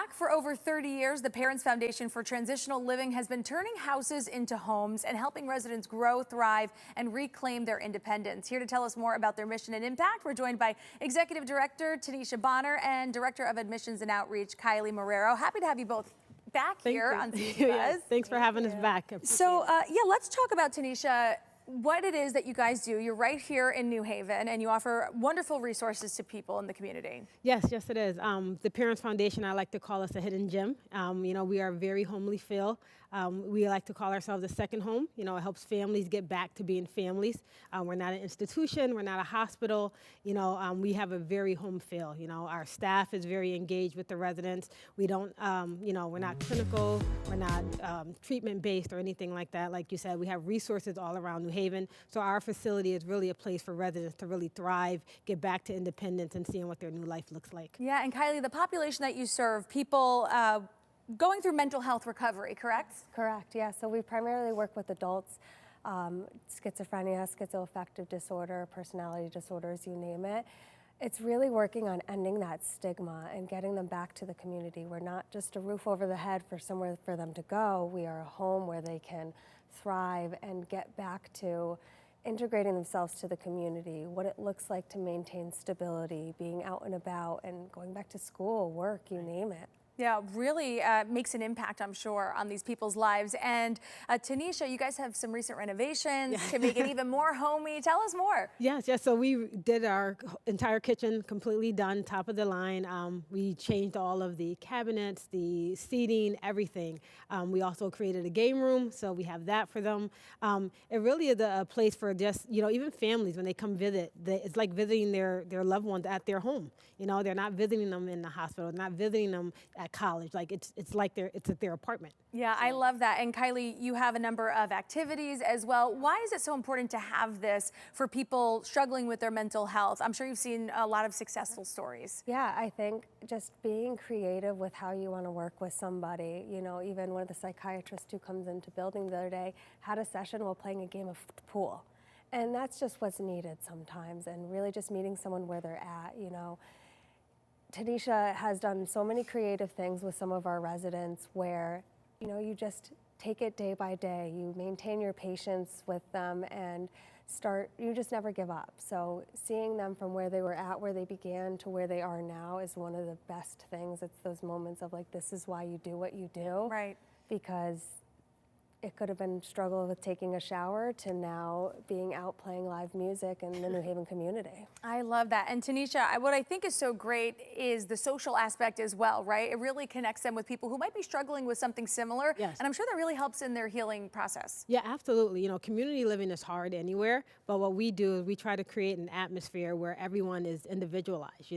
Black for over 30 years, the Parents Foundation for Transitional Living has been turning houses into homes and helping residents grow, thrive, and reclaim their independence. Here to tell us more about their mission and impact, we're joined by Executive Director Tanisha Bonner and Director of Admissions and Outreach Kylie Marrero. Happy to have you both back here on CBS. Yes, thanks for having us back. So, let's talk about, Tanisha, what it is that you guys do. You're right here in New Haven, and you offer wonderful resources to people in the community. Yes, it is. The Parents Foundation, I like to call us a hidden gem. We are very homely feel. We like to call ourselves a second home. It helps families get back to being families. We're not an institution. We're not a hospital. We have a very home feel. Our staff is very engaged with the residents. We don't, we're not clinical. We're not treatment-based or anything like that. Like you said, we have resources all around New Haven. So our facility is really a place for residents to really thrive, get back to independence, and seeing what their new life looks like. Yeah, and Kylie, the population that you serve, people going through mental health recovery, correct? Correct, yeah. So we primarily work with adults, schizophrenia, schizoaffective disorder, personality disorders, you name it. It's really working on ending that stigma and getting them back to the community. We're not just a roof over the head for somewhere for them to go. We are a home where they can thrive and get back to integrating themselves to the community, what it looks like to maintain stability, being out and about and going back to school, work, you name it. Yeah, really makes an impact, I'm sure, on these people's lives. And Tanisha, you guys have some recent renovations to make it even more homey. Tell us more. Yes. So we did our entire kitchen completely done, top of the line. We changed all of the cabinets, the seating, everything. We also created a game room, so we have that for them. It really is a place for just, even families when they come visit. It's like visiting their loved ones at their home. They're not visiting them in the hospital, not visiting them at college. Like it's at their apartment. Yeah, I love that. And Kylie, you have a number of activities as well. Why is it so important to have this for people struggling with their mental health? I'm sure you've seen a lot of successful stories. Yeah, I think just being creative with how you want to work with somebody. Even one of the psychiatrists who comes into building the other day had a session while playing a game of pool. And that's just what's needed sometimes, and really just meeting someone where they're at, Tanisha has done so many creative things with some of our residents where, you just take it day by day. You maintain your patience with them and you just never give up. So seeing them from where they were at, where they began to where they are now is one of the best things. It's those moments of like, this is why you do what you do. Right. Because it could have been struggle with taking a shower to now being out playing live music in the New Haven community. I love that. And Tanisha, what I think is so great is the social aspect as well, right? It really connects them with people who might be struggling with something similar. Yes. And I'm sure that really helps in their healing process. Yeah, absolutely. Community living is hard anywhere, but what we do is we try to create an atmosphere where everyone is individualized.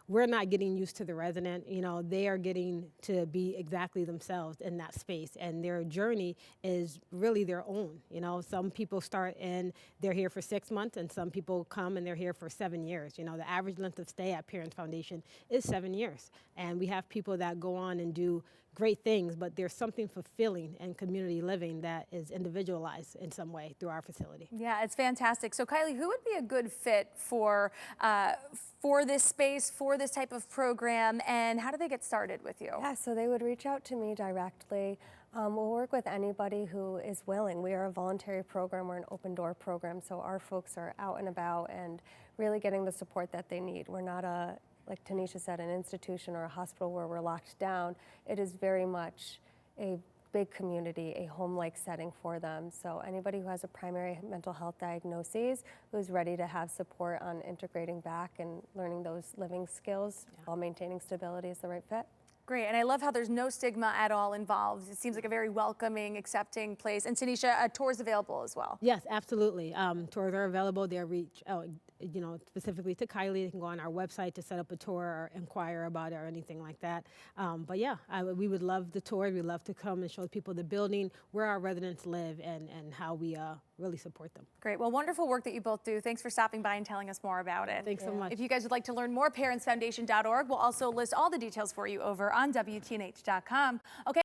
We're not getting used to the resident. They are getting to be exactly themselves in that space, and their journey is really their own. Some people start and they're here for 6 months, and some people come and they're here for 7 years. The average length of stay at Parents Foundation is 7 years. And we have people that go on and do great things, but there's something fulfilling in community living that is individualized in some way through our facility. Yeah, it's fantastic. So Kylie, who would be a good fit for this space, for this type of program, and how do they get started with you? Yeah, so they would reach out to me directly. We'll work with anybody who is willing. We are a voluntary program. We're an open door program, so our folks are out and about and really getting the support that they need. We're not like Tanisha said, an institution or a hospital where we're locked down. It is very much a big community, a home-like setting for them. So anybody who has a primary mental health diagnosis, who's ready to have support on integrating back and learning those living skills while maintaining stability is the right fit. Great, and I love how there's no stigma at all involved. It seems like a very welcoming, accepting place. And Tanisha, a tour is available as well. Yes, absolutely. Tours are available. They're specifically to Kylie. They can go on our website to set up a tour or inquire about it or anything like that. But yeah, we would love the tour. We'd love to come and show people the building, where our residents live, and how we really support them. Great. Well, wonderful work that you both do. Thanks for stopping by and telling us more about it. Thanks so much. If you guys would like to learn more, parentsfoundation.org. We'll also list all the details for you over on WTNH.com. Okay.